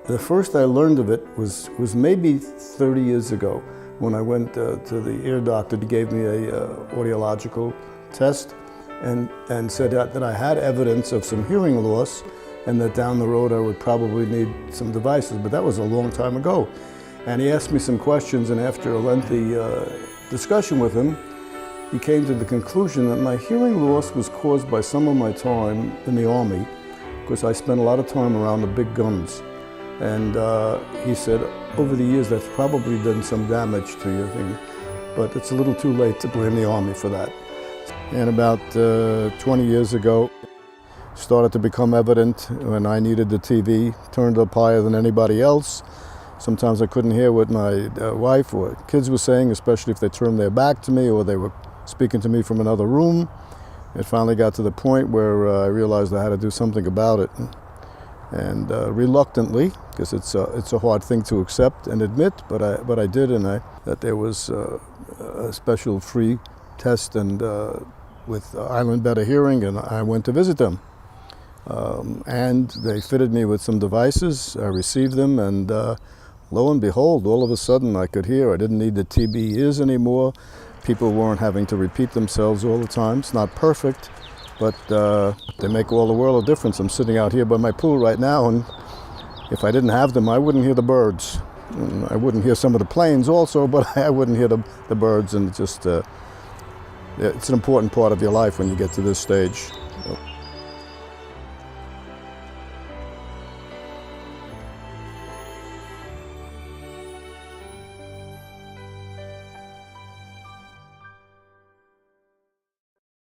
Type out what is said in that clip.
The first I learned of it was maybe 30 years ago when I went to the ear doctor. He gave me a audiological test and said that I had evidence of some hearing loss and that down the road I would probably need some devices, but that was a long time ago. And he asked me some questions, and after a lengthy discussion with him, he came to the conclusion that my hearing loss was caused by some of my time in the Army, because I spent a lot of time around the big guns. And he said, over the years, that's probably done some damage to your thing, but it's a little too late to blame the Army for that. And about 20 years ago, started to become evident when I needed the TV turned up higher than anybody else. Sometimes I couldn't hear what my wife or kids were saying, especially if they turned their back to me or they were speaking to me from another room. It finally got to the point where I realized I had to do something about it. And reluctantly, because it's a hard thing to accept and admit, but I did, and that there was a special free test and with Island Better Hearing, and I went to visit them. And they fitted me with some devices. I received them, and lo and behold, all of a sudden I could hear. I didn't need the TB ears anymore. People weren't having to repeat themselves all the time. It's not perfect, but they make all the world of difference. I'm sitting out here by my pool right now, and if I didn't have them, I wouldn't hear the birds. And I wouldn't hear some of the planes also, but I wouldn't hear the birds, and it's an important part of your life when you get to this stage.